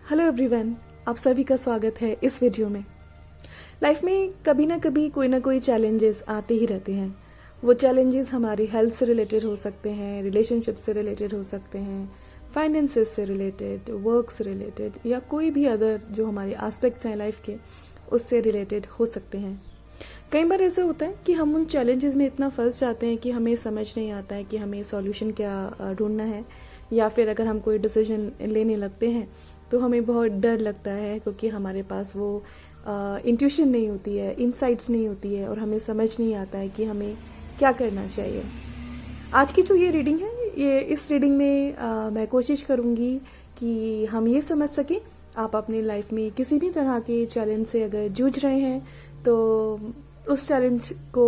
Hello everyone, आप सभी का स्वागत है इस वीडियो में। लाइफ में कभी ना कभी कोई ना कोई चैलेंजेस आते ही रहते हैं। वो चैलेंजेस हमारी हेल्थ से रिलेटेड हो सकते हैं, रिलेशनशिप से रिलेटेड हो सकते हैं, फाइनेंसेस से रिलेटेड, वर्क से रिलेटेड या कोई भी अदर जो हमारे एस्पेक्ट्स हैं लाइफ के उससे रिलेटेड हो सकते हैं। कई बार ऐसा होता है कि हम उन चैलेंजेस में इतना फंस जाते हैं कि हमें समझ नहीं आता है कि हमें सॉल्यूशन क्या ढूंढना है, या फिर अगर हम कोई डिसीजन लेने लगते हैं तो हमें बहुत डर लगता है क्योंकि हमारे पास वो इंट्यूशन नहीं होती है, इनसाइट्स नहीं होती है और हमें समझ नहीं आता है कि हमें क्या करना चाहिए। आज की जो ये रीडिंग है, इस रीडिंग में मैं कोशिश करूँगी कि हम ये समझ सकें आप अपनी लाइफ में किसी भी तरह के चैलेंज से अगर जूझ रहे हैं तो उस चैलेंज को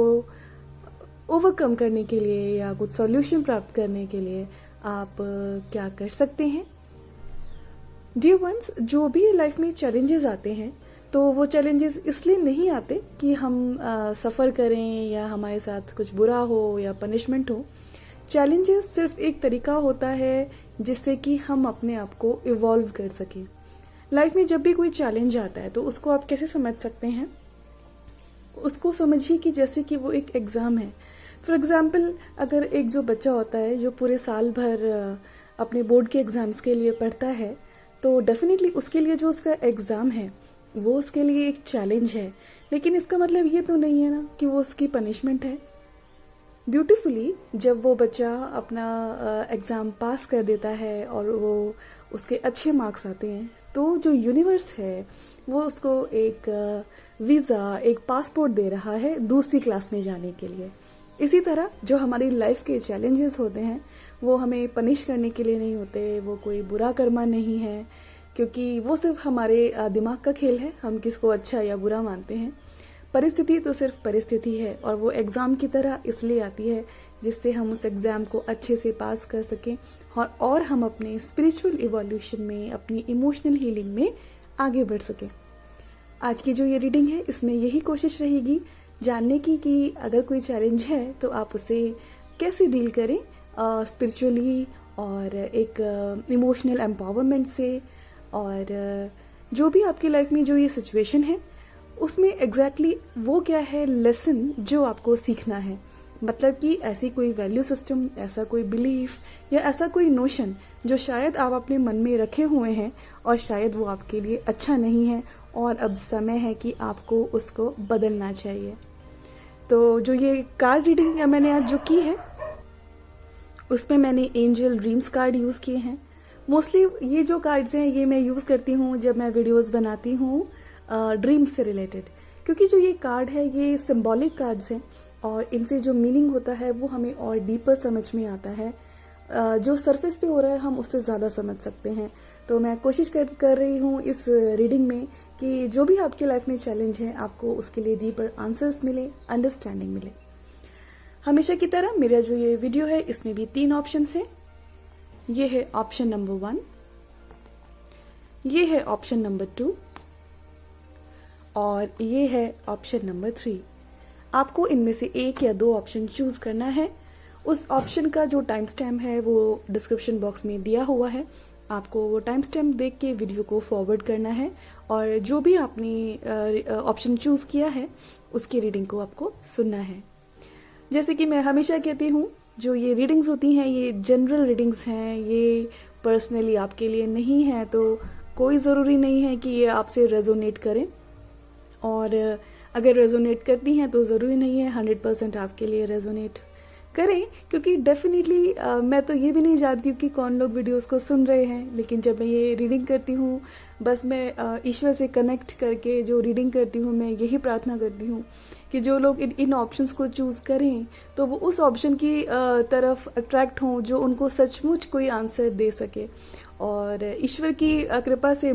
ओवरकम करने के लिए या कुछ सॉल्यूशन प्राप्त करने के लिए आप क्या कर सकते हैं। डियर वंस, जो भी लाइफ में चैलेंजेस आते हैं तो वो चैलेंजेस इसलिए नहीं आते कि हम सफ़र करें या हमारे साथ कुछ बुरा हो या पनिशमेंट हो। चैलेंजेस सिर्फ एक तरीका होता है जिससे कि हम अपने आप को इवॉल्व कर सकें। लाइफ में जब भी कोई चैलेंज आता है तो उसको आप कैसे समझ सकते हैं? उसको समझिए कि जैसे कि वो एक एग्ज़ाम है। फॉर एग्ज़ाम्पल, अगर एक जो बच्चा होता है जो पूरे साल भर अपने बोर्ड के एग्ज़ाम्स के लिए पढ़ता है तो डेफिनेटली उसके लिए जो उसका एग्ज़ाम है वो उसके लिए एक चैलेंज है, लेकिन इसका मतलब ये तो नहीं है ना कि वो उसकी पनिशमेंट है। ब्यूटीफुली जब वो बच्चा अपना एग्ज़ाम पास कर देता है और वो उसके अच्छे मार्क्स आते हैं तो जो यूनिवर्स है वो उसको एक वीज़ा, एक पासपोर्ट दे रहा है दूसरी क्लास में जाने के लिए। इसी तरह जो हमारी लाइफ के चैलेंजेस होते हैं वो हमें पनिश करने के लिए नहीं होते, वो कोई बुरा कर्मा नहीं है, क्योंकि वो सिर्फ हमारे दिमाग का खेल है, हम किसको अच्छा या बुरा मानते हैं। परिस्थिति तो सिर्फ परिस्थिति है और वो एग्ज़ाम की तरह इसलिए आती है जिससे हम उस एग्ज़ाम को अच्छे से पास कर सकें और हम अपने स्पिरिचुअल इवोल्यूशन में, अपनी इमोशनल हीलिंग में आगे बढ़ सकें। आज की जो ये रीडिंग है इसमें यही कोशिश रहेगी जानने की कि अगर कोई चैलेंज है तो आप उसे कैसे डील करें स्पिरिचुअली और एक इमोशनल एम्पावरमेंट से, और जो भी आपकी लाइफ में जो ये सिचुएशन है उसमें एग्जैक्टली वो क्या है लेसन जो आपको सीखना है। मतलब कि ऐसी कोई वैल्यू सिस्टम, ऐसा कोई बिलीफ या ऐसा कोई नोशन जो शायद आप अपने मन में रखे हुए हैं और शायद वो आपके लिए अच्छा नहीं है और अब समय है कि आपको उसको बदलना चाहिए। तो जो ये कार्ड रीडिंग या मैंने आज जो की है उसमें मैंने एंजल ड्रीम्स कार्ड यूज़ किए हैं। मोस्टली ये जो कार्ड्स हैं ये मैं यूज़ करती हूँ जब मैं वीडियोस बनाती हूँ ड्रीम्स से रिलेटेड, क्योंकि जो ये कार्ड है ये सिंबॉलिक कार्ड्स हैं और इनसे जो मीनिंग होता है वो हमें और डीपर समझ में आता है। जो सरफेस पे हो रहा है हम उससे ज़्यादा समझ सकते हैं। तो मैं कोशिश कर रही हूँ इस रीडिंग में कि जो भी आपकी लाइफ में चैलेंज है आपको उसके लिए डीपर आंसर्स मिले, अंडरस्टैंडिंग मिले। हमेशा की तरह मेरा जो ये वीडियो है इसमें भी 3 ऑप्शंस हैं। ये है ऑप्शन नंबर 1, ये है ऑप्शन नंबर 2 और ये है ऑप्शन नंबर 3। आपको इनमें से एक या 2 ऑप्शन चूज़ करना है। उस ऑप्शन का जो टाइम स्टैम्प है वो डिस्क्रिप्शन बॉक्स में दिया हुआ है। आपको वो टाइम स्टैम्प देख के वीडियो को फॉरवर्ड करना है और जो भी आपने ऑप्शन चूज़ किया है उसकी रीडिंग को आपको सुनना है। जैसे कि मैं हमेशा कहती हूँ, जो ये रीडिंग्स होती हैं ये जनरल रीडिंग्स हैं, ये पर्सनली आपके लिए नहीं है, तो कोई ज़रूरी नहीं है कि ये आपसे रेजोनेट करें, और अगर रेजोनेट करती हैं तो ज़रूरी नहीं है 100% आपके लिए रेजोनेट करें, क्योंकि डेफिनेटली मैं तो ये भी नहीं जानती हूँ कि कौन लोग वीडियोस को सुन रहे हैं, लेकिन जब मैं ये रीडिंग करती हूँ बस मैं ईश्वर से कनेक्ट करके जो रीडिंग करती हूँ मैं यही प्रार्थना करती हूँ कि जो लोग इन ऑप्शंस को चूज़ करें तो वो उस ऑप्शन की तरफ अट्रैक्ट हों जो उनको सचमुच कोई आंसर दे सके। और ईश्वर की कृपा से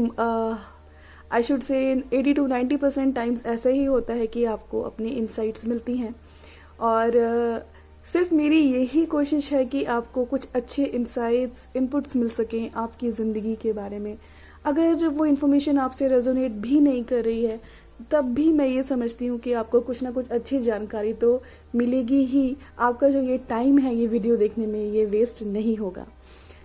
I should say 80 to 90% times ऐसा ही होता है कि आपको अपनी इंसाइट्स मिलती हैं, और सिर्फ मेरी यही कोशिश है कि आपको कुछ अच्छे इंसाइट्स, इनपुट्स मिल सकें आपकी ज़िंदगी के बारे में। अगर वो इन्फॉर्मेशन आपसे रेजोनेट भी नहीं कर रही है तब भी मैं ये समझती हूँ कि आपको कुछ ना कुछ अच्छी जानकारी तो मिलेगी ही। आपका जो ये टाइम है ये वीडियो देखने में ये वेस्ट नहीं होगा।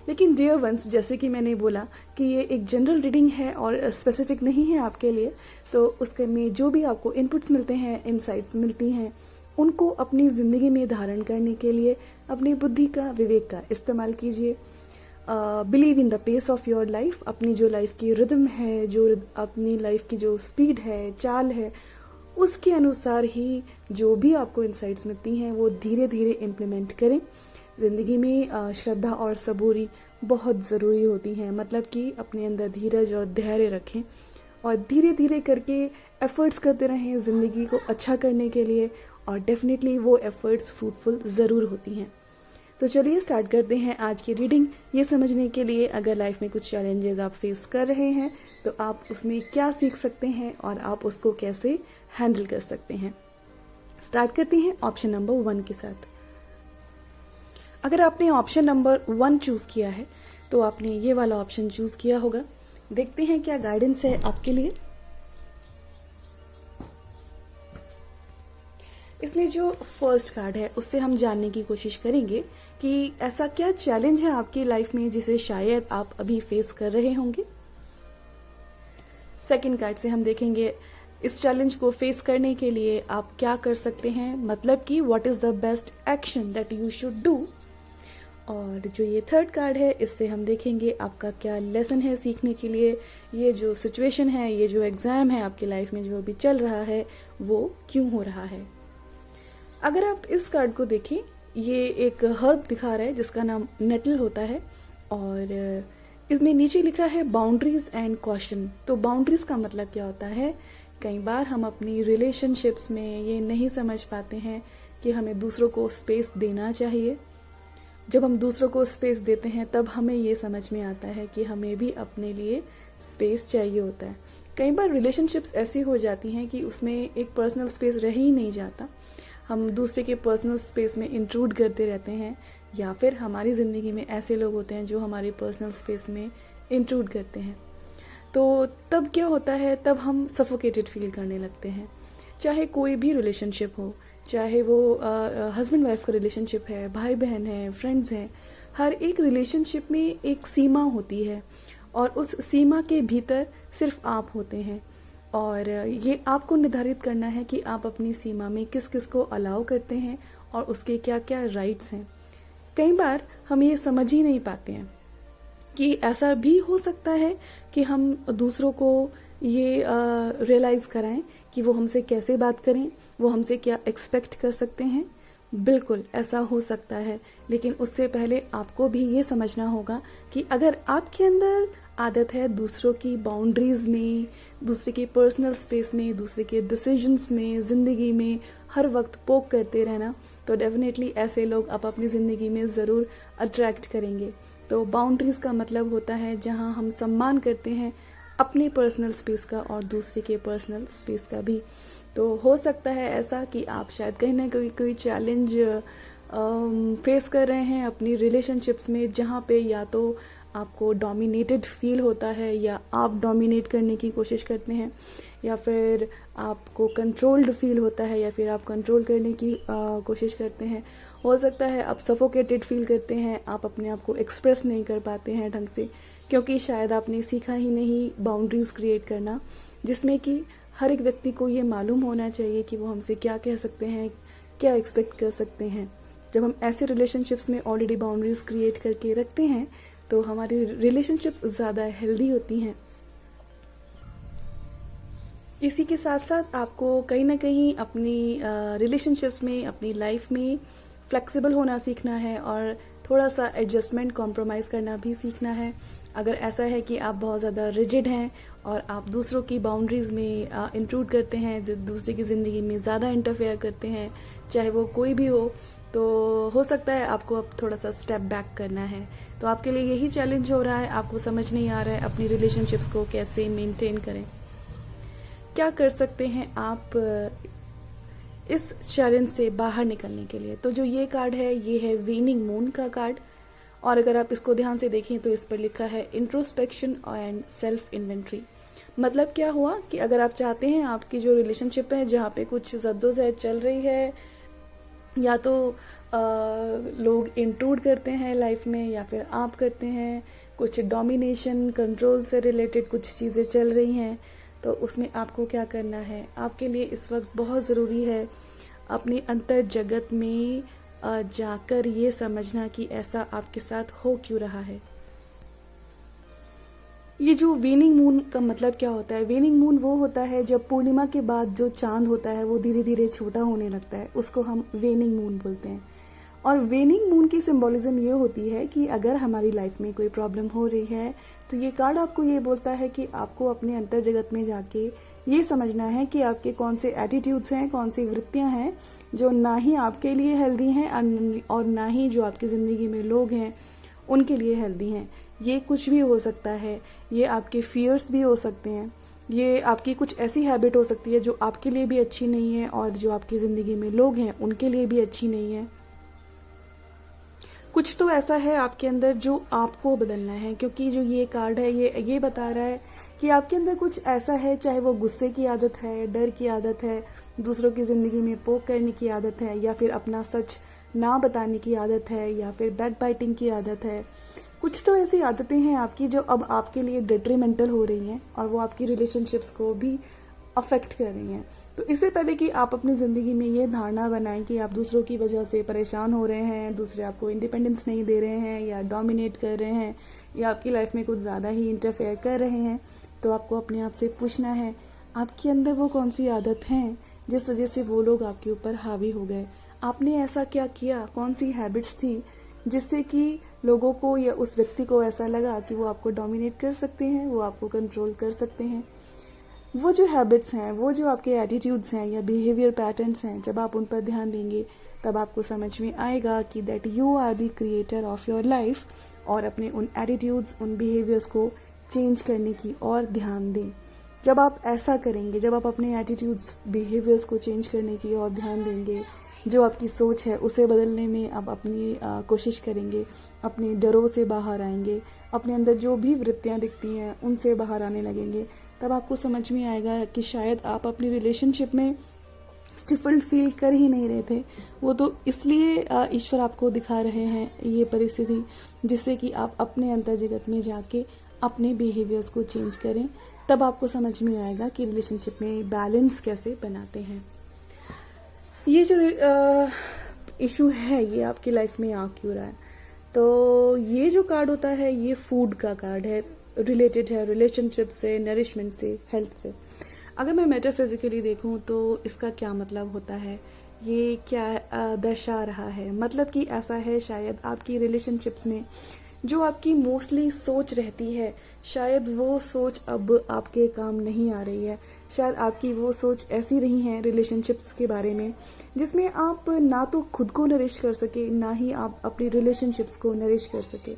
लेकिन डियर वंस, जैसे कि मैंने बोला कि ये एक जनरल रीडिंग है और स्पेसिफिक नहीं है आपके लिए, तो उसके में जो भी आपको इनपुट्स मिलते हैं, इनसाइट्स मिलती हैं, उनको अपनी ज़िंदगी में धारण करने के लिए अपनी बुद्धि का, विवेक का इस्तेमाल कीजिए। Believe in the pace of your life. अपनी जो लाइफ की रिदम है, जो अपनी लाइफ की जो स्पीड है, चाल है, उसके अनुसार ही जो भी आपको इंसाइट्स मिलती हैं वो धीरे धीरे इम्प्लीमेंट करें। ज़िंदगी में श्रद्धा और सबूरी बहुत ज़रूरी होती हैं, मतलब कि अपने अंदर धीरज और धैर्य रखें और धीरे धीरे करके एफ़र्ट्स करते रहें ज़िंदगी को अच्छा करने के लिए, और डेफिनेटली वो एफ़र्ट्स फ्रूटफुल ज़रूर होती हैं। तो चलिए स्टार्ट करते हैं आज की रीडिंग, ये समझने के लिए अगर लाइफ में कुछ चैलेंजेस आप फेस कर रहे हैं तो आप उसमें क्या सीख सकते हैं और आप उसको कैसे हैंडल कर सकते हैं। स्टार्ट करते हैं ऑप्शन नंबर 1 के साथ। अगर आपने ऑप्शन नंबर 1 चूज़ किया है तो आपने ये वाला ऑप्शन चूज़ किया होगा। देखते हैं क्या गाइडेंस है आपके लिए। इसमें जो फर्स्ट कार्ड है उससे हम जानने की कोशिश करेंगे कि ऐसा क्या चैलेंज है आपकी लाइफ में जिसे शायद आप अभी फेस कर रहे होंगे। सेकंड कार्ड से हम देखेंगे इस चैलेंज को फेस करने के लिए आप क्या कर सकते हैं, मतलब कि what is the best action that you should do. और जो ये थर्ड कार्ड है इससे हम देखेंगे आपका क्या लेसन है सीखने के लिए, ये जो सिचुएशन है, ये जो एग्ज़ाम है आपकी लाइफ में जो अभी चल रहा है वो क्यों हो रहा है। अगर आप इस कार्ड को देखें, ये एक हर्ब दिखा रहा है जिसका नाम नेटल होता है और इसमें नीचे लिखा है बाउंड्रीज एंड कॉशन। तो बाउंड्रीज का मतलब क्या होता है, कई बार हम अपनी रिलेशनशिप्स में ये नहीं समझ पाते हैं कि हमें दूसरों को स्पेस देना चाहिए। जब हम दूसरों को स्पेस देते हैं तब हमें ये समझ में आता है कि हमें भी अपने लिए स्पेस चाहिए होता है। कई बार रिलेशनशिप्स ऐसी हो जाती हैं कि उसमें एक पर्सनल स्पेस रह ही नहीं जाता, हम दूसरे के पर्सनल स्पेस में इंट्रूड करते रहते हैं, या फिर हमारी ज़िंदगी में ऐसे लोग होते हैं जो हमारे पर्सनल स्पेस में इंट्रूड करते हैं। तो तब क्या होता है, तब हम सफोकेटेड फील करने लगते हैं। चाहे कोई भी रिलेशनशिप हो, चाहे वो हस्बैंड वाइफ का रिलेशनशिप है, भाई बहन है, फ्रेंड्स हैं, हर एक रिलेशनशिप में एक सीमा होती है और उस सीमा के भीतर सिर्फ आप होते हैं और ये आपको निर्धारित करना है कि आप अपनी सीमा में किस किस को अलाउ करते हैं और उसके क्या क्या राइट्स हैं। कई बार हम ये समझ ही नहीं पाते हैं कि ऐसा भी हो सकता है कि हम दूसरों को ये रियलाइज़ कराएं कि वो हमसे कैसे बात करें, वो हमसे क्या एक्सपेक्ट कर सकते हैं। बिल्कुल ऐसा हो सकता है, लेकिन उससे पहले आपको भी ये समझना होगा कि अगर आपके अंदर आदत है दूसरों की बाउंड्रीज़ में, दूसरे के पर्सनल स्पेस में, दूसरे के डिसीजंस में, ज़िंदगी में हर वक्त पोक करते रहना, तो डेफिनेटली ऐसे लोग आप अपनी ज़िंदगी में ज़रूर अट्रैक्ट करेंगे। तो बाउंड्रीज़ का मतलब होता है जहाँ हम सम्मान करते हैं अपने पर्सनल स्पेस का और दूसरे के पर्सनल स्पेस का भी। तो हो सकता है ऐसा कि आप शायद कहीं ना कहीं कोई चैलेंज फेस कर रहे हैं अपनी रिलेशनशिप्स में, जहाँ पे या तो आपको डोमिनेटेड फील होता है या आप डोमिनेट करने की कोशिश करते हैं, या फिर आपको कंट्रोल्ड फील होता है या फिर आप कंट्रोल करने की कोशिश करते हैं। हो सकता है आप सफोकेटेड फील करते हैं, आप अपने आप को एक्सप्रेस नहीं कर पाते हैं ढंग से, क्योंकि शायद आपने सीखा ही नहीं बाउंड्रीज़ क्रिएट करना, जिसमें कि हर एक व्यक्ति को ये मालूम होना चाहिए कि वो हमसे क्या कह सकते हैं, क्या एक्सपेक्ट कर सकते हैं। जब हम ऐसे रिलेशनशिप्स में ऑलरेडी बाउंड्रीज़ क्रिएट करके रखते हैं तो हमारी रिलेशनशिप्स ज़्यादा हेल्दी होती हैं। इसी के साथ साथ आपको कहीं ना कहीं अपनी रिलेशनशिप्स में, अपनी लाइफ में फ्लेक्सिबल होना सीखना है और थोड़ा सा एडजस्टमेंट, कॉम्प्रोमाइज़ करना भी सीखना है। अगर ऐसा है कि आप बहुत ज़्यादा रिजिड हैं और आप दूसरों की बाउंड्रीज़ में इंट्रूड करते हैं, दूसरे की ज़िंदगी में ज़्यादा इंटरफेयर करते हैं, चाहे वो कोई भी हो सकता है आपको अब थोड़ा सा स्टेप बैक करना है। तो आपके लिए यही चैलेंज हो रहा है, आपको समझ नहीं आ रहा है अपनी रिलेशनशिप्स को कैसे मेंटेन करें। क्या कर सकते हैं आप इस चैलेंज से बाहर निकलने के लिए। तो जो ये कार्ड है ये है वीनिंग मून का कार्ड, और अगर आप इसको ध्यान से देखें तो इस पर लिखा है इंट्रोस्पेक्शन एंड सेल्फ इन्वेंट्री। मतलब क्या हुआ कि अगर आप चाहते हैं आपकी जो रिलेशनशिप है जहाँ पे कुछ जद्दोजहद चल रही है, या तो लोग इंट्रूड करते हैं लाइफ में या फिर आप करते हैं, कुछ डोमिनेशन कंट्रोल से रिलेटेड कुछ चीज़ें चल रही हैं, तो उसमें आपको क्या करना है? आपके लिए इस वक्त बहुत ज़रूरी है अपनी अंतर जगत में जाकर ये समझना कि ऐसा आपके साथ हो क्यों रहा है। ये जो वेनिंग मून का मतलब क्या होता है? वेनिंग मून वो होता है जब पूर्णिमा के बाद जो चांद होता है वो धीरे धीरे छोटा होने लगता है, उसको हम वेनिंग मून बोलते हैं। और वेनिंग मून की सिंबॉलिज्म ये होती है कि अगर हमारी लाइफ में कोई प्रॉब्लम हो रही है तो ये कार्ड आपको ये बोलता है कि आपको अपने अंतर जगत में जाके ये समझना है कि आपके कौन से एटीट्यूड्स हैं, कौन सी वृत्तियां हैं जो ना ही आपके लिए हेल्दी हैं और ना ही जो आपकी ज़िंदगी में लोग हैं उनके लिए हेल्दी हैं। ये कुछ भी हो सकता है, ये आपके फियर्स भी हो सकते हैं, ये आपकी कुछ ऐसी हैबिट हो सकती है जो आपके लिए भी अच्छी नहीं है और जो आपकी ज़िंदगी में लोग हैं उनके लिए भी अच्छी नहीं है। कुछ तो ऐसा है आपके अंदर जो आपको बदलना है, क्योंकि जो ये कार्ड है ये बता रहा है कि आपके अंदर कुछ ऐसा है, चाहे वो गुस्से की आदत है, डर की आदत है, दूसरों की ज़िंदगी में पोक करने की आदत है, या फिर अपना सच ना बताने की आदत है, या फिर बैक बाइटिंग की आदत है। कुछ तो ऐसी आदतें हैं आपकी जो अब आपके लिए डिट्रीमेंटल हो रही हैं और वो आपकी रिलेशनशिप्स को भी अफेक्ट कर रही हैं। तो इससे पहले कि आप अपनी ज़िंदगी में ये धारणा बनाएं कि आप दूसरों की वजह से परेशान हो रहे हैं, दूसरे आपको इंडिपेंडेंस नहीं दे रहे हैं या डोमिनेट कर रहे हैं या आपकी लाइफ में कुछ ज़्यादा ही इंटरफेयर कर रहे हैं, तो आपको अपने आप से पूछना है आपके अंदर वो कौन सी आदत हैं जिस वजह से वो लोग आपके ऊपर हावी हो गए। आपने ऐसा क्या किया, कौन सी हैबिट्स थी जिससे कि लोगों को या उस व्यक्ति को ऐसा लगा कि वो आपको डोमिनेट कर सकते हैं, वो आपको कंट्रोल कर सकते हैं। वो जो हैबिट्स हैं, वो जो आपके एटीट्यूड्स हैं या बिहेवियर पैटर्न्स हैं, जब आप उन पर ध्यान देंगे तब आपको समझ में आएगा कि that you are the creator of your life, और अपने उन एटीट्यूड्स, उन बिहेवियर्स को चेंज करने की और ध्यान दें। जब आप ऐसा करेंगे, जब आप अपने एटीट्यूड्स, बिहेवियर्स को चेंज करने की और ध्यान देंगे, जो आपकी सोच है उसे बदलने में आप अपनी कोशिश करेंगे, अपने डरों से बाहर आएंगे, अपने अंदर जो भी वृत्तियाँ दिखती हैं उनसे बाहर आने लगेंगे, तब आपको समझ में आएगा कि शायद आप अपनी रिलेशनशिप में स्टिफल्ड फील कर ही नहीं रहे थे। वो तो इसलिए ईश्वर आपको दिखा रहे हैं ये परिस्थिति, जिससे कि आप अपने अंतर जगत में जाके अपने बिहेवियर्स को चेंज करें। तब आपको समझ में आएगा कि रिलेशनशिप में बैलेंस कैसे बनाते हैं। ये जो इशू है ये आपकी लाइफ में आ क्यों रहा है? तो ये जो कार्ड होता है ये फूड का कार्ड है, रिलेटेड है रिलेशनशिप से, नरिशमेंट से, हेल्थ से। अगर मैं मेटाफिजिकली देखूं तो इसका क्या मतलब होता है, ये क्या दर्शा रहा है? मतलब कि ऐसा है शायद आपकी रिलेशनशिप्स में जो आपकी मोस्टली सोच रहती है, शायद वो सोच अब आपके काम नहीं आ रही है। शायद आपकी वो सोच ऐसी रही है रिलेशनशिप्स के बारे में जिसमें आप ना तो खुद को नरिश कर सके, ना ही आप अपनी रिलेशनशिप्स को नरिश कर सके।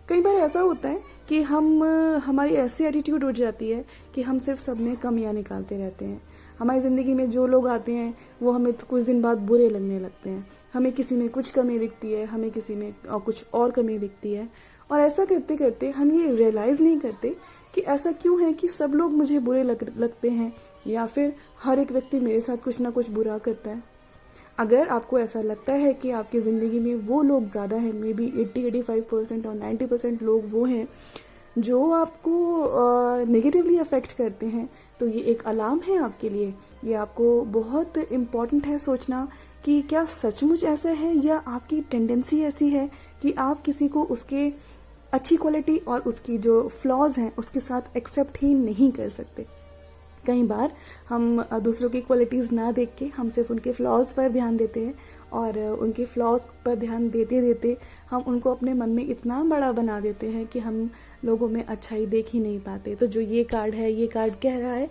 कई बार ऐसा होता है कि हमारी ऐसी एटीट्यूड उठ जाती है कि हम सिर्फ सब में कमियां निकालते रहते हैं। हमारी ज़िंदगी में जो लोग आते हैं वो हमें तो कुछ दिन बाद बुरे लगने लगते हैं। हमें किसी में कुछ कमी दिखती है, हमें किसी में कुछ और कमी दिखती है, और ऐसा करते करते हम ये रियलाइज़ नहीं करते कि ऐसा क्यों है कि सब लोग मुझे बुरे लगते हैं, या फिर हर एक व्यक्ति मेरे साथ कुछ ना कुछ बुरा करता है। अगर आपको ऐसा लगता है कि आपकी ज़िंदगी में वो लोग ज़्यादा हैं, मे बी 80-85% और 90% लोग वो हैं जो आपको नेगेटिवली अफेक्ट करते हैं, तो ये एक अलार्म है आपके लिए। ये आपको बहुत इम्पॉर्टेंट है सोचना कि क्या सचमुच ऐसा है, या आपकी टेंडेंसी ऐसी है कि आप किसी को उसके अच्छी क्वालिटी और उसकी जो फ्लॉज हैं उसके साथ एक्सेप्ट ही नहीं कर सकते। कई बार हम दूसरों की क्वालिटीज़ ना देख के हम सिर्फ उनके फ्लॉज पर ध्यान देते हैं, और उनके फ्लॉज पर ध्यान देते देते हम उनको अपने मन में इतना बड़ा बना देते हैं कि हम लोगों में अच्छाई देख ही नहीं पाते। तो जो ये कार्ड है, ये कार्ड कह रहा है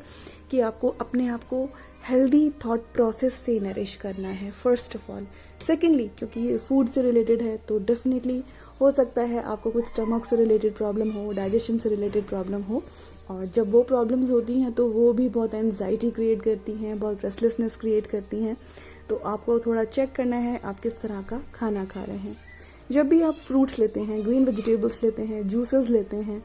कि आपको अपने आप को हेल्दी थॉट प्रोसेस से नरिश करना है फर्स्ट ऑफ ऑल। सेकेंडली, क्योंकि ये फूड से रिलेटेड है तो डेफिनेटली हो सकता है आपको कुछ स्टमक से रिलेटेड प्रॉब्लम हो, डाइजेशन से रिलेटेड प्रॉब्लम हो, और जब वो प्रॉब्लम्स होती हैं तो वो भी बहुत एंजाइटी क्रिएट करती हैं, बहुत रेस्टलेसनेस क्रिएट करती हैं। तो आपको थोड़ा चेक करना है आप किस तरह का खाना खा रहे हैं। जब भी आप फ्रूट्स लेते हैं, ग्रीन वेजिटेबल्स लेते हैं, जूसेस लेते हैं,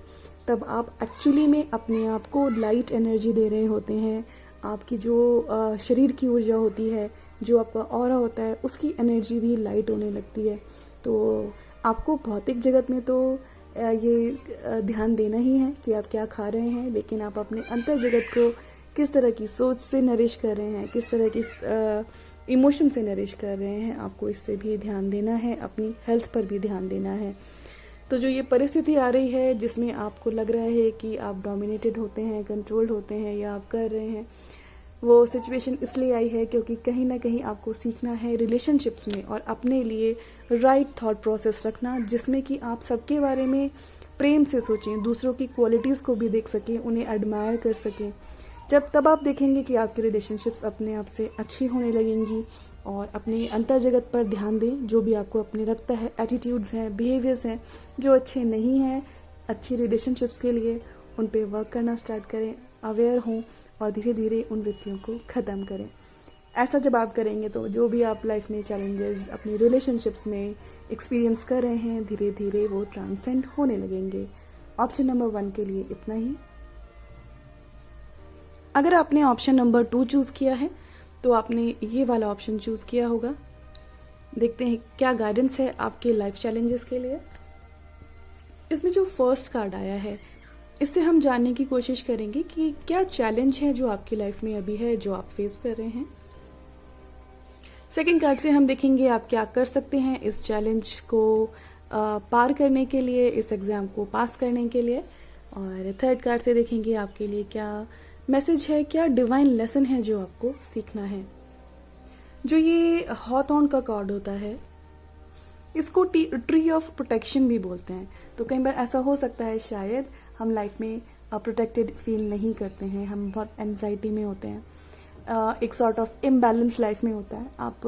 तब आप एक्चुअली में अपने आप को लाइट एनर्जी दे रहे होते हैं। आपकी जो शरीर की ऊर्जा होती है, जो आपका ऑरा होता है उसकी एनर्जी भी लाइट होने लगती है। तो आपको भौतिक जगत में तो ये ध्यान देना ही है कि आप क्या खा रहे हैं, लेकिन आप अपने अंतर जगत को किस तरह की सोच से नरिश कर रहे हैं, किस तरह की इमोशन से नरिश कर रहे हैं, आपको इस पे भी ध्यान देना है, अपनी हेल्थ पर भी ध्यान देना है। तो जो ये परिस्थिति आ रही है जिसमें आपको लग रहा है कि आप डोमिनेटेड होते हैं, कंट्रोल्ड होते हैं या आप कर रहे हैं, वो सिचुएशन इसलिए आई है क्योंकि कहीं ना कहीं आपको सीखना है रिलेशनशिप्स में और अपने लिए राइट थॉट प्रोसेस रखना, जिसमें कि आप सबके बारे में प्रेम से सोचें, दूसरों की क्वालिटीज़ को भी देख सकें, उन्हें एडमायर कर सकें। तब आप देखेंगे कि आपकी रिलेशनशिप्स अपने आप से अच्छी होने लगेंगी। और अपने अंतर जगत पर ध्यान दें, जो भी आपको अपने लगता है एटीट्यूड्स हैं, बिहेवियर्स हैं जो अच्छे नहीं हैं अच्छी रिलेशनशिप्स के लिए, उन पे वर्क करना स्टार्ट करें, अवेयर हों और धीरे धीरे उन वृत्तियों को ख़त्म करें। ऐसा जब आप करेंगे तो जो भी आप लाइफ में चैलेंजेस अपनी रिलेशनशिप्स में एक्सपीरियंस कर रहे हैं, धीरे धीरे वो ट्रांसेंड होने लगेंगे। ऑप्शन नंबर 1 के लिए इतना ही। अगर आपने ऑप्शन नंबर 2 चूज़ किया है तो आपने ये वाला ऑप्शन चूज़ किया होगा। देखते हैं क्या गाइडेंस है आपके लाइफ चैलेंजेस के लिए। इसमें जो फर्स्ट कार्ड आया है, इससे हम जानने की कोशिश करेंगे कि क्या चैलेंज है जो आपकी लाइफ में अभी है, जो आप फेस कर रहे हैं। सेकंड कार्ड से हम देखेंगे आप क्या कर सकते हैं इस चैलेंज को पार करने के लिए, इस एग्ज़ाम को पास करने के लिए। और थर्ड कार्ड से देखेंगे आपके लिए क्या मैसेज है, क्या डिवाइन लेसन है जो आपको सीखना है। जो ये हॉथॉर्न का कार्ड होता है, इसको ट्री ऑफ प्रोटेक्शन भी बोलते हैं। तो कई बार ऐसा हो सकता है शायद हम लाइफ में प्रोटेक्टेड फील नहीं करते हैं, हम बहुत एंजाइटी में होते हैं, एक सॉर्ट ऑफ इम्बैलेंस लाइफ में होता है। आप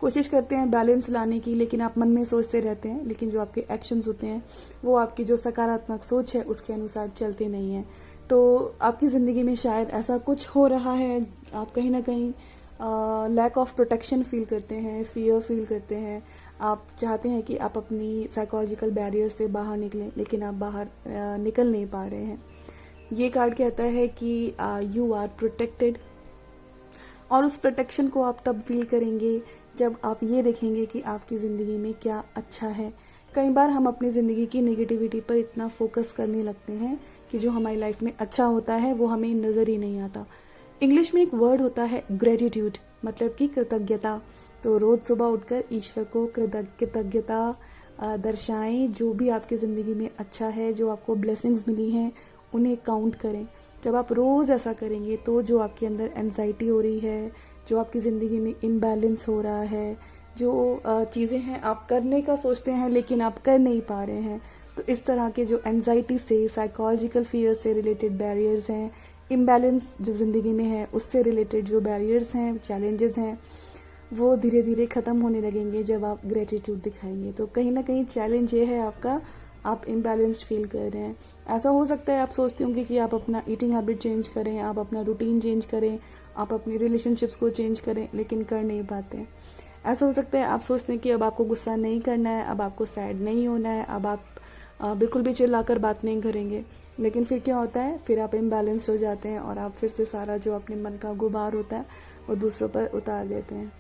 कोशिश करते हैं बैलेंस लाने की, लेकिन आप मन में सोचते रहते हैं, लेकिन जो आपके एक्शंस होते हैं वो आपकी जो सकारात्मक सोच है उसके अनुसार चलते नहीं हैं। तो आपकी ज़िंदगी में शायद ऐसा कुछ हो रहा है, आप कहीं ना कहीं लैक ऑफ प्रोटेक्शन फील करते हैं, फियर फील करते हैं। आप चाहते हैं कि आप अपनी साइकोलॉजिकल बैरियर से बाहर निकलें, लेकिन आप बाहर निकल नहीं पा रहे हैं। ये कार्ड कहता है कि यू आर प्रोटेक्टेड, और उस प्रोटेक्शन को आप तब फील करेंगे जब आप ये देखेंगे कि आपकी ज़िंदगी में क्या अच्छा है। कई बार हम अपनी ज़िंदगी की नेगेटिविटी पर इतना फोकस करने लगते हैं कि जो हमारी लाइफ में अच्छा होता है वो हमें नज़र ही नहीं आता। इंग्लिश में एक वर्ड होता है ग्रेटिट्यूड, मतलब कि कृतज्ञता। तो रोज़ सुबह उठकर ईश्वर को कृतज्ञता दर्शाएं। जो भी आपकी ज़िंदगी में अच्छा है, जो आपको ब्लेसिंग्स मिली हैं, उन्हें काउंट करें। जब आप रोज़ ऐसा करेंगे तो जो आपके अंदर एंजाइटी हो रही है, जो आपकी ज़िंदगी में इम्बैलेंस हो रहा है, जो चीज़ें हैं आप करने का सोचते हैं लेकिन आप कर नहीं पा रहे हैं, तो इस तरह के जो एंजाइटी से, साइकोलॉजिकल फियर से रिलेटेड बैरियर्स हैं, इम्बैलेंस जो ज़िंदगी में है उससे रिलेटेड जो बैरियर्स हैं, चैलेंजेस हैं, वो धीरे धीरे ख़त्म होने लगेंगे जब आप ग्रेटिट्यूड दिखाएंगे। तो कहीं ना कहीं चैलेंज ये है आपका, आप इम्बैलेंस्ड फील कर रहे हैं। ऐसा हो सकता है आप सोचते होंगे कि आप अपना ईटिंग हैबिट चेंज करें, आप अपना रूटीन चेंज करें, आप अपनी रिलेशनशिप्स को चेंज करें, लेकिन कर नहीं पाते। ऐसा हो सकता है आप सोचते हैं कि अब आपको गुस्सा नहीं करना है, अब आपको सैड नहीं होना है, अब आप बिल्कुल भी चिल्लाकर बात नहीं करेंगे, लेकिन फिर क्या होता है, फिर आप इम्बैलेंस्ड हो जाते हैं और आप फिर से सारा जो अपने मन का गुबार होता है वो दूसरों पर उतार देते हैं।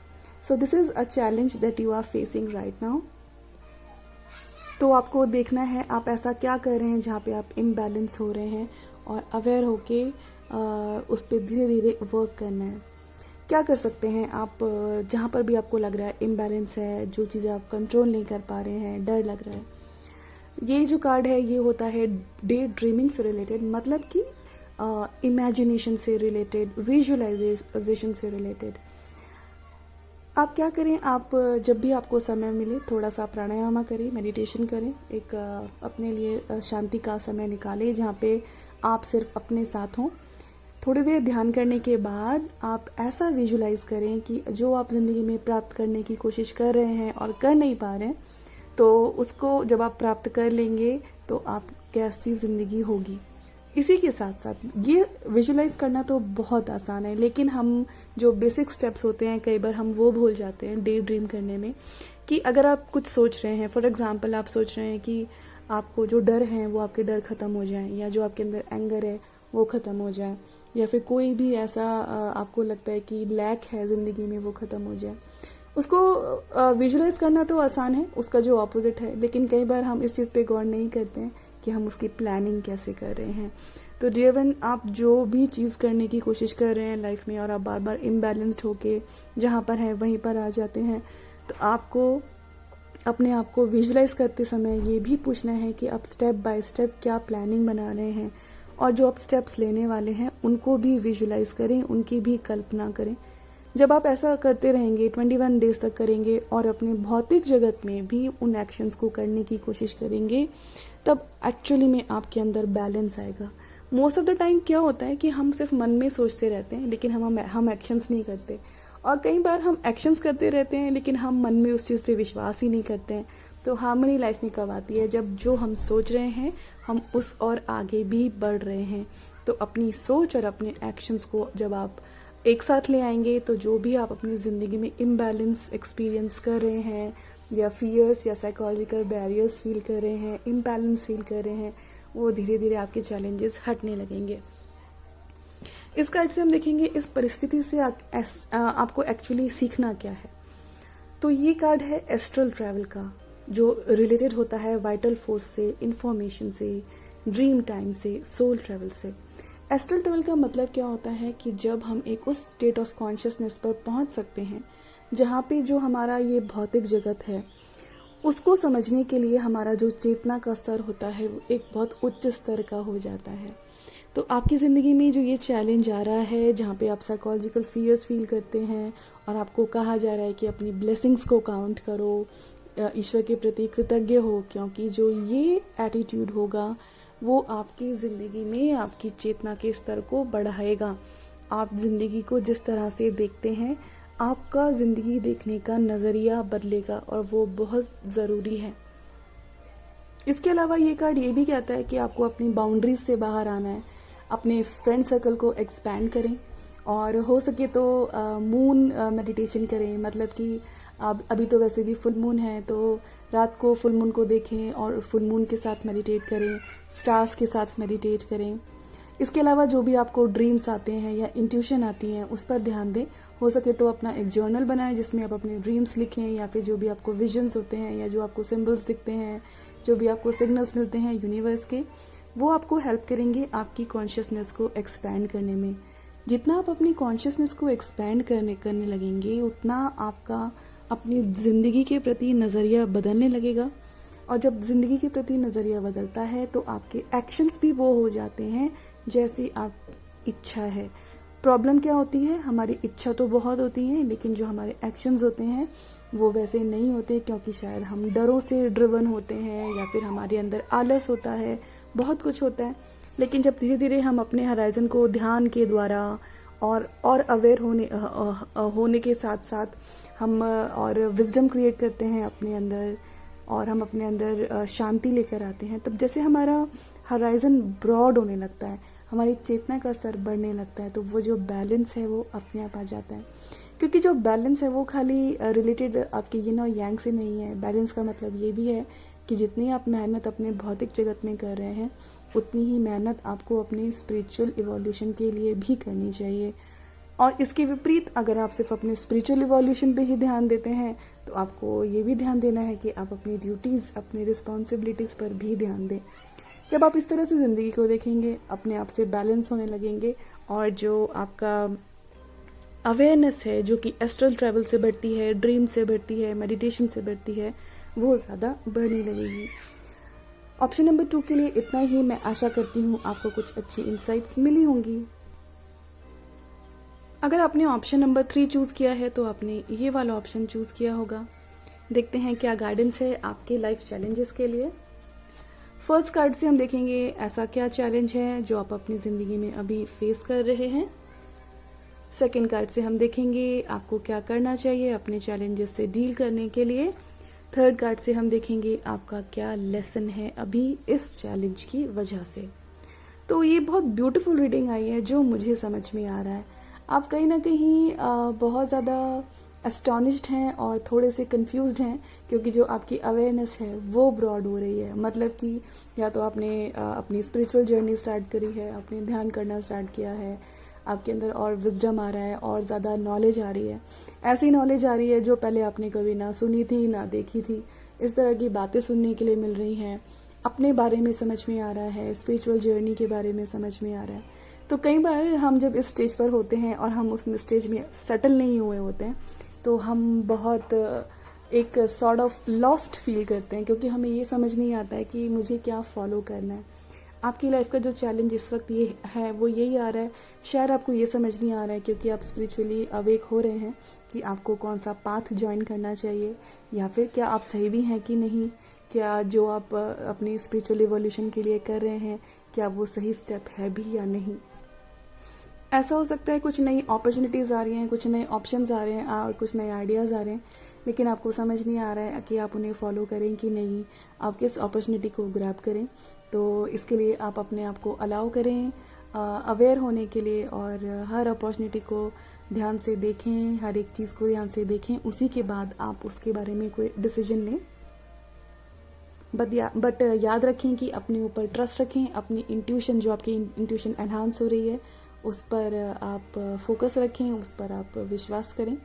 So this is a challenge that you are facing right now. तो आपको देखना है आप ऐसा क्या कर रहे हैं जहाँ पे आप इम्बैलेंस हो रहे हैं, और अवेयर होके उस पर धीरे धीरे वर्क करना है। क्या कर सकते हैं आप जहाँ पर भी आपको लग रहा है इम्बैलेंस है, जो चीज़ें आप कंट्रोल नहीं कर पा रहे हैं, डर लग रहा है। ये जो कार्ड है ये होता है डे ड्रीमिंग से रिलेटेड, मतलब कि इमेजिनेशन से रिलेटेड, विजुअलाइजेशन से रिलेटेड। आप क्या करें, आप जब भी आपको समय मिले थोड़ा सा प्राणायाम करें, मेडिटेशन करें, एक अपने लिए शांति का समय निकालें जहाँ पे आप सिर्फ अपने साथ हों। थोड़ी देर ध्यान करने के बाद आप ऐसा विजुलाइज करें कि जो आप ज़िंदगी में प्राप्त करने की कोशिश कर रहे हैं और कर नहीं पा रहे हैं, तो उसको जब आप प्राप्त कर लेंगे तो आप कैसी ज़िंदगी होगी। इसी के साथ साथ ये विजुलाइज करना तो बहुत आसान है, लेकिन हम जो बेसिक स्टेप्स होते हैं कई बार हम वो भूल जाते हैं डे ड्रीम करने में। कि अगर आप कुछ सोच रहे हैं, फॉर एग्जांपल आप सोच रहे हैं कि आपको जो डर है वो आपके डर ख़त्म हो जाएं, या जो आपके अंदर एंगर है वो ख़त्म हो जाए, या फिर कोई भी ऐसा आपको लगता है कि लैक है ज़िंदगी में वो ख़त्म हो जाए। उसको विजुलाइज करना तो आसान है, उसका जो ऑपोजिट है, लेकिन कई बार हम इस चीज़ पे गौर नहीं करते हैं कि हम उसकी प्लानिंग कैसे कर रहे हैं। तो डियर वन, आप जो भी चीज़ करने की कोशिश कर रहे हैं लाइफ में और आप बार बार इम्बैलेंस्ड होके जहाँ पर हैं वहीं पर आ जाते हैं, तो आपको अपने आप को विजुलाइज करते समय ये भी पूछना है कि आप स्टेप बाय स्टेप क्या प्लानिंग बना रहे हैं, और जो आप स्टेप्स लेने वाले हैं उनको भी विजुलाइज करें, उनकी भी कल्पना करें। जब आप ऐसा करते रहेंगे, 21 डेज तक करेंगे और अपने भौतिक जगत में भी उन एक्शंस को करने की कोशिश करेंगे, तब एक्चुअली में आपके अंदर बैलेंस आएगा। मोस्ट ऑफ द टाइम क्या होता है कि हम सिर्फ मन में सोचते रहते हैं, लेकिन हम एक्शंस नहीं करते, और कई बार हम एक्शंस करते रहते हैं लेकिन हम मन में उस चीज़ पे विश्वास ही नहीं करते हैं। तो हार्मनी लाइफ में कब आती है? जब जो हम सोच रहे हैं हम उस और आगे भी बढ़ रहे हैं। तो अपनी सोच और अपने एक्शंस को जब आप एक साथ ले आएंगे, तो जो भी आप अपनी ज़िंदगी में इम्बैलेंस एक्सपीरियंस कर रहे हैं, या फियर्स या साइकोलॉजिकल बैरियर्स फील कर रहे हैं, इम्बैलेंस फील कर रहे हैं, वो धीरे धीरे आपके चैलेंजेस हटने लगेंगे। इस कार्ड से हम देखेंगे इस परिस्थिति से आपको एक्चुअली सीखना क्या है। तो ये कार्ड है एस्ट्रल ट्रैवल का, जो रिलेटेड होता है वाइटल फोर्स से, इंफॉर्मेशन से, ड्रीम टाइम से, सोल ट्रैवल से। एस्ट्रल ट्रैवल का मतलब क्या होता है कि जब हम एक उस स्टेट ऑफ कॉन्शियसनेस पर पहुंच सकते हैं जहाँ पे जो हमारा ये भौतिक जगत है उसको समझने के लिए हमारा जो चेतना का स्तर होता है वो एक बहुत उच्च स्तर का हो जाता है। तो आपकी ज़िंदगी में जो ये चैलेंज आ रहा है, जहाँ पे आप साइकोलॉजिकल फियर्स फील करते हैं और आपको कहा जा रहा है कि अपनी ब्लेसिंग्स को काउंट करो, ईश्वर के प्रति कृतज्ञ हो, क्योंकि जो ये एटीट्यूड होगा वो आपकी ज़िंदगी में आपकी चेतना के स्तर को बढ़ाएगा। आप ज़िंदगी को जिस तरह से देखते हैं, आपका ज़िंदगी देखने का नज़रिया बदलेगा, और वो बहुत ज़रूरी है। इसके अलावा ये कार्ड ये भी कहता है कि आपको अपनी बाउंड्रीज से बाहर आना है, अपने फ्रेंड सर्कल को एक्सपैंड करें, और हो सके तो मून मेडिटेशन करें। मतलब कि अब अभी तो वैसे भी फुल मून है, तो रात को फुल मून को देखें और फुल मून के साथ मेडिटेट करें, स्टार्स के साथ मेडिटेट करें। इसके अलावा जो भी आपको ड्रीम्स आते हैं या इंट्यूशन आती हैं उस पर ध्यान दें। हो सके तो अपना एक जर्नल बनाएं जिसमें आप अपने ड्रीम्स लिखें, या फिर जो भी आपको विजन्स होते हैं या जो आपको सिंबल्स दिखते हैं, जो भी आपको सिग्नल्स मिलते हैं यूनिवर्स के, वो आपको हेल्प करेंगे आपकी कॉन्शियसनेस को एक्सपैंड करने में। जितना आप अपनी कॉन्शियसनेस को एक्सपैंड करने लगेंगे, उतना आपका अपनी ज़िंदगी के प्रति नज़रिया बदलने लगेगा, और जब ज़िंदगी के प्रति नज़रिया बदलता है तो आपके एक्शंस भी वो हो जाते हैं जैसी आप इच्छा है। प्रॉब्लम क्या होती है? हमारी इच्छा तो बहुत होती है, लेकिन जो हमारे एक्शंस होते हैं वो वैसे नहीं होते, क्योंकि शायद हम डरों से ड्रिवन होते हैं, या फिर हमारे अंदर आलस होता है, बहुत कुछ होता है। लेकिन जब धीरे धीरे हम अपने हराइजन को ध्यान के द्वारा और अवेयर होने के साथ साथ हम और विजडम क्रिएट करते हैं अपने अंदर, और हम अपने अंदर शांति लेकर आते हैं, तब जैसे हमारा हराइजन ब्रॉड होने लगता है, हमारी चेतना का स्तर बढ़ने लगता है, तो वो जो बैलेंस है वो अपने आप आ जाता है। क्योंकि जो बैलेंस है वो खाली रिलेटेड आपके यिन और यांग से नहीं है। बैलेंस का मतलब ये भी है कि जितनी आप मेहनत अपने भौतिक जगत में कर रहे हैं, उतनी ही मेहनत आपको अपनी स्पिरिचुअल इवोल्यूशन के लिए भी करनी चाहिए। और इसके विपरीत अगर आप सिर्फ अपने स्पिरिचुअल इवोल्यूशन पे ही ध्यान देते हैं, तो आपको ये भी ध्यान देना है कि आप अपनी ड्यूटीज़, अपनी रिस्पॉन्सिबिलिटीज़ पर भी ध्यान दें। जब आप इस तरह से ज़िंदगी को देखेंगे, अपने आप से बैलेंस होने लगेंगे, और जो आपका अवेयरनेस है जो कि एस्ट्रल ट्रैवल से बढ़ती है, ड्रीम से बढ़ती है, मेडिटेशन से बढ़ती है, वो ज़्यादा बढ़ने लगेगी। ऑप्शन नंबर 2 के लिए इतना ही। मैं आशा करती हूँ आपको कुछ अच्छी इंसाइट्स मिली होंगी। अगर आपने ऑप्शन नंबर 3 चूज़ किया है तो आपने ये वाला ऑप्शन चूज़ किया होगा। देखते हैं क्या गाइडेंस है आपके लाइफ चैलेंजेस के लिए। फर्स्ट कार्ड से हम देखेंगे ऐसा क्या चैलेंज है जो आप अपनी ज़िंदगी में अभी फेस कर रहे हैं। सेकंड कार्ड से हम देखेंगे आपको क्या करना चाहिए अपने चैलेंजेस से डील करने के लिए। थर्ड कार्ड से हम देखेंगे आपका क्या लेसन है अभी इस चैलेंज की वजह से। तो ये बहुत ब्यूटीफुल रीडिंग आई है जो मुझे समझ में आ रहा है। आप कहीं ना कहीं बहुत ज़्यादा एस्टॉनिश्ड हैं और थोड़े से कंफ्यूज्ड हैं, क्योंकि जो आपकी अवेयरनेस है वो ब्रॉड हो रही है। मतलब कि या तो आपने अपनी स्पिरिचुअल जर्नी स्टार्ट करी है, आपने ध्यान करना स्टार्ट किया है, आपके अंदर और विजडम आ रहा है और ज़्यादा नॉलेज आ रही है। ऐसी नॉलेज आ रही है जो पहले आपने कभी ना सुनी थी ना देखी थी। इस तरह की बातें सुनने के लिए मिल रही हैं, अपने बारे में समझ में आ रहा है, स्पिरिचुअल जर्नी के बारे में समझ में आ रहा है। तो कई बार हम जब इस स्टेज पर होते हैं और हम उस स्टेज में सेटल नहीं हुए होते हैं, तो हम बहुत एक सॉर्ट ऑफ लॉस्ट फील करते हैं, क्योंकि हमें ये समझ नहीं आता है कि मुझे क्या फॉलो करना है। आपकी लाइफ का जो चैलेंज इस वक्त ये है वो यही आ रहा है, शायद आपको ये समझ नहीं आ रहा है क्योंकि आप स्पिरिचुअली अवेक हो रहे हैं कि आपको कौन सा पाथ ज्वाइन करना चाहिए, या फिर क्या आप सही भी हैं कि नहीं, क्या जो आप अपनी स्पिरिचुअल इवोल्यूशन के लिए कर रहे हैं क्या वो सही स्टेप है भी या नहीं। ऐसा हो सकता है कुछ नई अपॉर्चुनिटीज़ आ रही हैं, कुछ नए ऑप्शंस आ रहे हैं, कुछ नए आइडियाज़ आ रहे हैं, लेकिन आपको समझ नहीं आ रहा है कि आप उन्हें फॉलो करें कि नहीं, आप किस अपॉर्चुनिटी को ग्रैब करें। तो इसके लिए आप अपने आप को अलाउ करें अवेयर होने के लिए, और हर अपॉर्चुनिटी को ध्यान से देखें, हर एक चीज़ को ध्यान से देखें, उसी के बाद आप उसके बारे में कोई डिसीजन लें। बट याद रखें कि अपने ऊपर ट्रस्ट रखें, अपनी इंट्यूशन, जो आपकी इंट्यूशन एनहांस हो रही है उस पर आप फोकस रखें, उस पर आप विश्वास करें।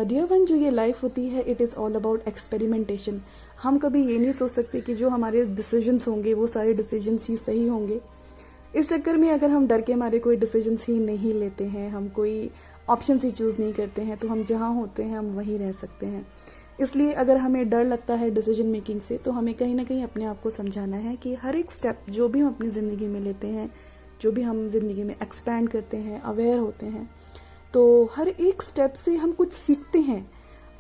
डियर वन, जो ये लाइफ होती है it is all about experimentation. हम कभी ये नहीं सोच सकते कि जो हमारे डिसीजंस होंगे वो सारे डिसीजंस ही सही होंगे। इस चक्कर में अगर हम डर के मारे कोई डिसीजंस ही नहीं लेते हैं, हम कोई ऑप्शंस ही चूज़ नहीं करते हैं, तो हम जहाँ होते हैं हम वहीं रह सकते हैं। इसलिए अगर हमें डर लगता है डिसीजन मेकिंग से, तो हमें कहीं ना कहीं अपने आप को समझाना है कि हर एक स्टेप जो भी हम अपनी ज़िंदगी में लेते हैं, जो भी हम ज़िंदगी में एक्सपैंड करते हैं, अवेयर होते हैं, तो हर एक स्टेप से हम कुछ सीखते हैं।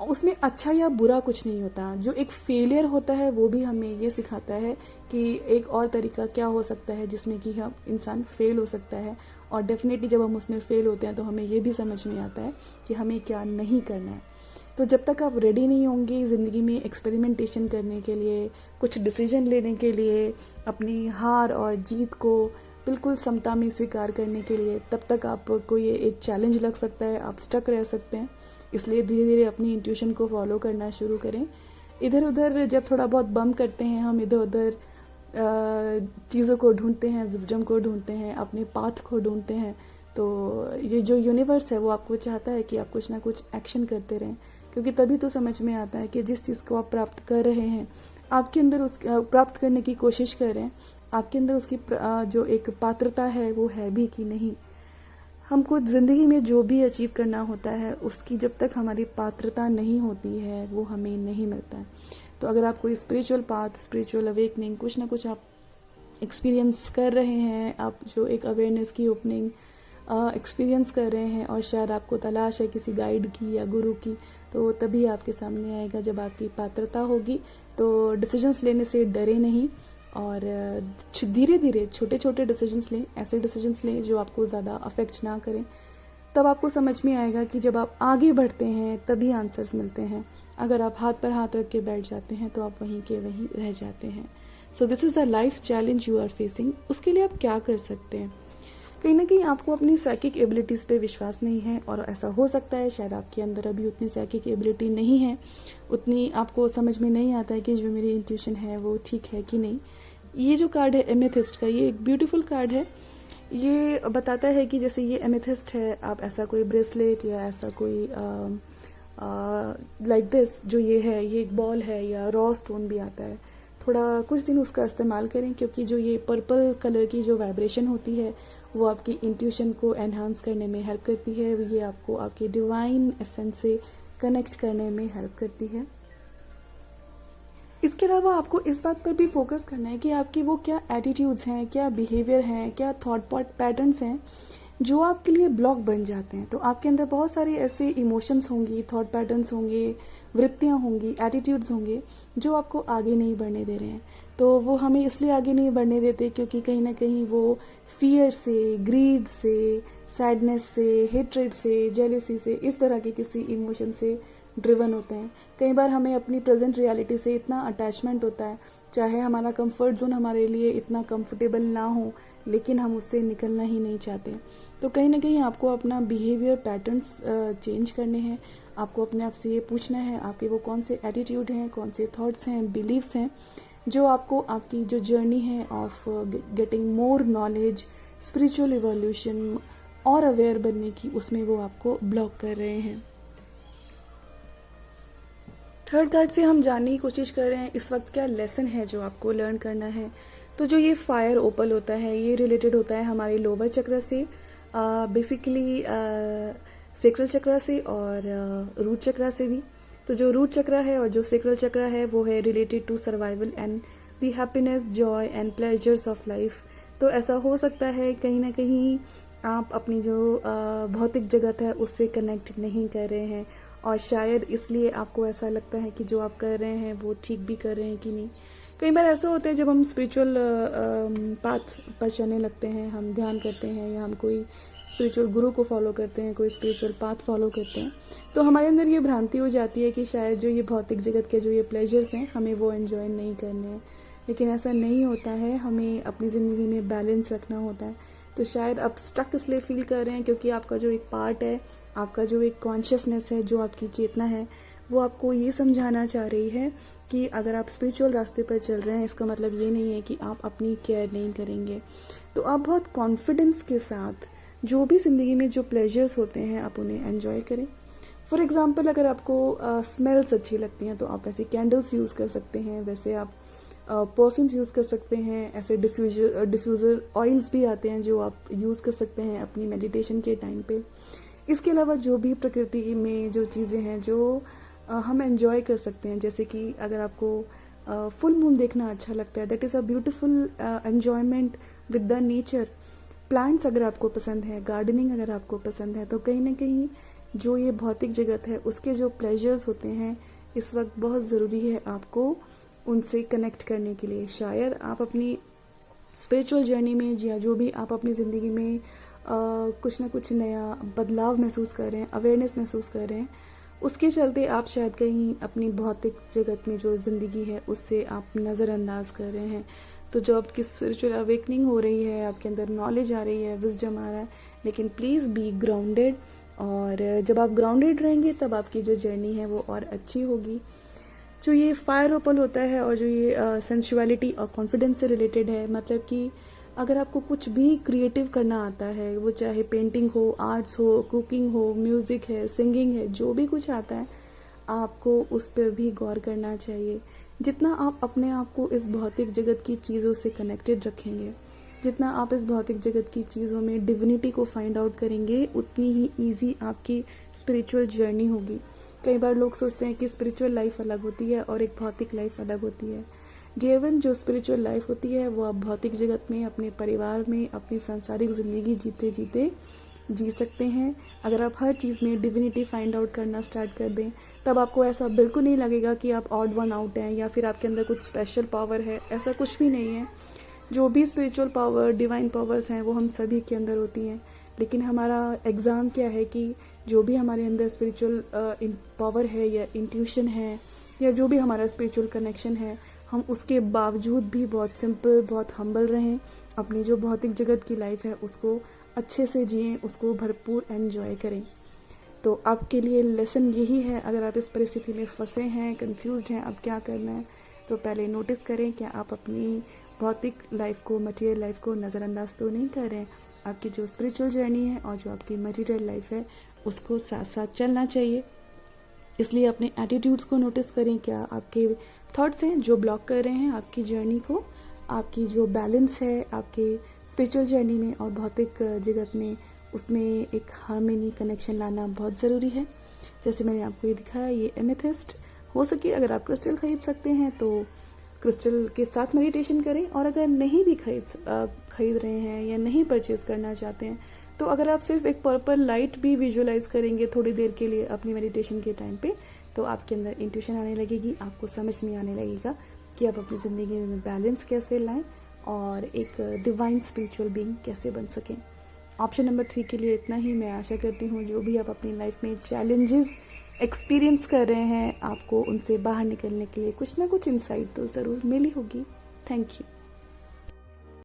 उसमें अच्छा या बुरा कुछ नहीं होता। जो एक फेलियर होता है वो भी हमें ये सिखाता है कि एक और तरीका क्या हो सकता है जिसमें कि हम इंसान फेल हो सकता है, और डेफिनेटली जब हम उसमें फेल होते हैं तो हमें ये भी समझ में आता है कि हमें क्या नहीं करना है। तो जब तक आप रेडी नहीं होंगे ज़िंदगी में एक्सपेरिमेंटेशन करने के लिए, कुछ डिसीजन लेने के लिए, अपनी हार और जीत को बिल्कुल समता में स्वीकार करने के लिए, तब तक आपको ये एक चैलेंज लग सकता है, आप स्टक रह सकते हैं। इसलिए धीरे धीरे अपनी इंट्यूशन को फॉलो करना शुरू करें। इधर उधर जब थोड़ा बहुत बम करते हैं, हम इधर उधर चीज़ों को ढूंढते हैं, विजडम को ढूंढते हैं, अपने पाथ को ढूंढते हैं, तो ये जो यूनिवर्स है वो आपको चाहता है कि आप कुछ ना कुछ एक्शन करते रहें, क्योंकि तभी तो समझ में आता है कि जिस चीज़ को आप प्राप्त कर रहे हैं, आपके अंदर उस प्राप्त करने की कोशिश कर रहे हैं, आपके अंदर उसकी जो एक पात्रता है वो है भी कि नहीं। हमको ज़िंदगी में जो भी अचीव करना होता है उसकी जब तक हमारी पात्रता नहीं होती है वो हमें नहीं मिलता है। तो अगर आप कोई स्पिरिचुअल पाथ, स्पिरिचुअल अवेकनिंग, कुछ ना कुछ आप एक्सपीरियंस कर रहे हैं, आप जो एक अवेयरनेस की ओपनिंग एक्सपीरियंस कर रहे हैं, और शायद आपको तलाश है किसी गाइड की या गुरु की, तो तभी आपके सामने आएगा जब आपकी पात्रता होगी। तो डिसीजंस लेने से डरे नहीं, और धीरे धीरे छोटे छोटे डिसीजंस लें, ऐसे डिसीजंस लें जो आपको ज़्यादा अफेक्ट ना करें। तब आपको समझ में आएगा कि जब आप आगे बढ़ते हैं तभी आंसर्स मिलते हैं। अगर आप हाथ पर हाथ रख के बैठ जाते हैं तो आप वहीं के वहीं रह जाते हैं। So this is a life challenge you are facing. उसके लिए आप क्या कर सकते हैं? कहीं ना कहीं आपको अपनी साइकिक एबिलिटीज़ पे विश्वास नहीं है, और ऐसा हो सकता है शायद आपके अंदर अभी उतनी साइकिक एबिलिटी नहीं है, उतनी आपको समझ में नहीं आता है कि जो मेरी इंट्यूशन है वो ठीक है कि नहीं। ये जो कार्ड है एमेथिस्ट का, ये एक ब्यूटीफुल कार्ड है। ये बताता है कि जैसे ये एमेथिस्ट है, आप ऐसा कोई ब्रेसलेट या ऐसा कोई लाइक दिस जो ये है, ये एक बॉल है, या रॉ स्टोन भी आता है, थोड़ा कुछ दिन उसका इस्तेमाल करें, क्योंकि जो ये पर्पल कलर की जो वाइब्रेशन होती है वो आपकी इंट्यूशन को एनहांस करने में हेल्प करती है, ये आपको आपके डिवाइन एसेंस से कनेक्ट करने में हेल्प करती है। इसके अलावा आपको इस बात पर भी फोकस करना है कि आपकी वो क्या एटीट्यूड्स हैं, क्या बिहेवियर हैं, क्या थॉट पैटर्न्स हैं जो आपके लिए ब्लॉक बन जाते हैं। तो आपके अंदर बहुत सारे ऐसे इमोशंस होंगी, थॉट पैटर्न्स होंगे, वृत्तियाँ होंगी, एटीट्यूड्स होंगे जो आपको आगे नहीं बढ़ने दे रहे हैं। तो वो हमें इसलिए आगे नहीं बढ़ने देते क्योंकि कहीं ना कहीं वो फियर से, ग्रीड से, सैडनेस से, हेट्रेड से, जेलेसी से, इस तरह के किसी इमोशन से ड्रिवन होते हैं। कई बार हमें अपनी प्रेजेंट रियलिटी से इतना अटैचमेंट होता है, चाहे हमारा कंफर्ट जोन हमारे लिए इतना कंफर्टेबल ना हो, लेकिन हम उससे निकलना ही नहीं चाहते। तो कहीं ना कहीं आपको अपना बिहेवियर पैटर्न्स चेंज करने हैं, आपको अपने आप से ये पूछना है आपके वो कौन से एटीट्यूड हैं, कौन से थॉट्स हैं, बिलीव्स हैं जो आपको आपकी जो जर्नी है of getting more knowledge, spiritual evolution और अवेयर बनने की, उसमें वो आपको ब्लॉक कर रहे हैं। थर्ड कार्ड से हम जानने की कोशिश कर रहे हैं इस वक्त क्या लेसन है जो आपको लर्न करना है। तो जो ये फायर ओपल होता है ये रिलेटेड होता है हमारे लोअर चक्र से, बेसिकली सेक्रल चक्र से और रूट चक्र से भी। तो जो रूट चक्र है और जो सेक्रल चक्र है वो है related to survival and the happiness, joy and pleasures of life. तो ऐसा हो सकता है कहीं ना कहीं आप अपनी जो भौतिक जगत है उससे कनेक्ट नहीं कर रहे हैं और शायद इसलिए आपको ऐसा लगता है कि जो आप कर रहे हैं वो ठीक भी कर रहे हैं कि नहीं। कई बार ऐसा होता है जब हम स्पिरिचुअल पाथ पर चलने लगते हैं, हम ध्यान करते हैं या हम कोई स्पिरिचुअल गुरु को फॉलो करते हैं, कोई स्पिरिचुअल पाथ फॉलो करते हैं, तो हमारे अंदर ये भ्रांति हो जाती है कि शायद जो ये भौतिक जगत के जो ये प्लेजर्स हैं हमें वो एंजॉय नहीं करने हैं। लेकिन ऐसा नहीं होता है, हमें अपनी ज़िंदगी में बैलेंस रखना होता है। तो शायद आप स्टक इसलिए फील कर रहे हैं क्योंकि आपका जो एक पार्ट है, आपका जो एक कॉन्शियसनेस है, जो आपकी चेतना है, वो आपको ये समझाना चाह रही है कि अगर आप स्पिरिचुअल रास्ते पर चल रहे हैं इसका मतलब ये नहीं है कि आप अपनी केयर नहीं करेंगे। तो आप बहुत कॉन्फिडेंस के साथ जो भी ज़िंदगी में जो प्लेजर्स होते हैं आप उन्हें एंजॉय करें। फॉर एग्ज़ाम्पल अगर आपको स्मेल्स अच्छी लगती हैं तो आप ऐसे कैंडल्स यूज़ कर सकते हैं, वैसे आप परफ्यूम्स यूज़ कर सकते हैं, ऐसे डिफ्यूज़र ऑयल्स भी आते हैं जो आप यूज़ कर सकते हैं अपनी मेडिटेशन के टाइम पे। इसके अलावा जो भी प्रकृति में जो चीज़ें हैं जो हम एंजॉय कर सकते हैं, जैसे कि अगर आपको फुल मून देखना अच्छा लगता है, that is a beautiful enjoyment with the nature. Plants अगर आपको पसंद है, गार्डनिंग अगर आपको पसंद है, तो कहीं ना कहीं जो ये भौतिक जगत है उसके जो प्लेजर्स होते हैं इस वक्त बहुत ज़रूरी है आपको उनसे कनेक्ट करने के लिए। शायद आप अपनी स्पिरिचुअल जर्नी में या जो भी आप अपनी ज़िंदगी में कुछ ना कुछ नया बदलाव महसूस कर रहे हैं, अवेयरनेस महसूस कर रहे हैं, उसके चलते आप शायद कहीं अपनी भौतिक जगत में जो ज़िंदगी है उससे आप नज़रअंदाज कर रहे हैं। तो जो आपकी स्पिरिचुअल अवेकनिंग हो रही है, आपके अंदर नॉलेज आ रही है, विजडम आ रहा है, लेकिन प्लीज़ बी ग्राउंडेड। और जब आप ग्राउंडेड रहेंगे तब आपकी जो जर्नी है वो और अच्छी होगी। जो ये फायर ओपल होता है और जो ये सेंसुअलिटी और कॉन्फिडेंस से रिलेटेड है, मतलब कि अगर आपको कुछ भी क्रिएटिव करना आता है, वो चाहे पेंटिंग हो, आर्ट्स हो, कुकिंग हो, म्यूज़िक है, सिंगिंग है, जो भी कुछ आता है आपको उस पर भी गौर करना चाहिए। जितना आप अपने आप को इस भौतिक जगत की चीज़ों से कनेक्टेड रखेंगे, जितना आप इस भौतिक जगत की चीज़ों में डिविनिटी को फाइंड आउट करेंगे, उतनी ही ईजी आपकी स्पिरिचुअल जर्नी होगी। कई बार लोग सोचते हैं कि स्पिरिचुअल लाइफ अलग होती है और एक भौतिक लाइफ अलग होती है। जीवन जो स्पिरिचुअल लाइफ होती है वो आप भौतिक जगत में, अपने परिवार में, अपनी सांसारिक ज़िंदगी जीते जीते जी सकते हैं। अगर आप हर चीज़ में डिविनिटी फाइंड आउट करना स्टार्ट कर दें तब आपको ऐसा बिल्कुल नहीं लगेगा कि आप ऑड वन आउट हैं या फिर आपके अंदर कुछ स्पेशल पावर है, ऐसा कुछ भी नहीं है। जो भी स्पिरिचुअल पावर, डिवाइन पावर्स हैं वो हम सभी के अंदर होती हैं, लेकिन हमारा एग्ज़ाम क्या है कि जो भी हमारे अंदर स्पिरिचुअल पावर है या इंट्यूशन है या जो भी हमारा स्पिरिचुअल कनेक्शन है, हम उसके बावजूद भी बहुत सिंपल, बहुत हम्बल रहें, अपनी जो भौतिक जगत की लाइफ है उसको अच्छे से जिएं, उसको भरपूर एंजॉय करें। तो आपके लिए लेसन यही है, अगर आप इस परिस्थिति में फंसे हैं, कंफ्यूज्ड हैं अब क्या करना है, तो पहले नोटिस करें कि आप अपनी भौतिक लाइफ को, मटेरियल लाइफ को नज़रअंदाज तो नहीं कर रहे हैं। आपकी जो स्पिरिचुअल जर्नी है और जो आपकी मटेरियल लाइफ है उसको साथ साथ चलना चाहिए। इसलिए अपने एटीट्यूड्स को नोटिस करें, क्या आपके थॉट्स हैं जो ब्लॉक कर रहे हैं आपकी जर्नी को, आपकी जो बैलेंस है आपके स्पिरिचुअल जर्नी में और भौतिक जगत में, उसमें एक हार्मनी, कनेक्शन लाना बहुत ज़रूरी है। जैसे मैंने आपको ये दिखाया, ये एमेथिस्ट हो सके अगर आप क्रिस्टल खरीद सकते हैं तो क्रिस्टल के साथ मेडिटेशन करें, और अगर नहीं भी खरीद रहे हैं या नहीं परचेज़ करना चाहते हैं तो अगर आप सिर्फ एक पर्पल लाइट भी विजुअलाइज करेंगे थोड़ी देर के लिए अपनी मेडिटेशन के टाइम पे, तो आपके अंदर इंट्यूशन आने लगेगी, आपको समझ में आने लगेगा कि आप अपनी ज़िंदगी में बैलेंस कैसे लाएं और एक डिवाइन स्पिरिचुअल बीइंग कैसे बन सकें। ऑप्शन नंबर 3 के लिए इतना ही। मैं आशा करती हूँ जो भी आप अपनी लाइफ में चैलेंजेस एक्सपीरियंस कर रहे हैं, आपको उनसे बाहर निकलने के लिए कुछ ना कुछ इंसाइट तो ज़रूर मिली होगी। Thank you.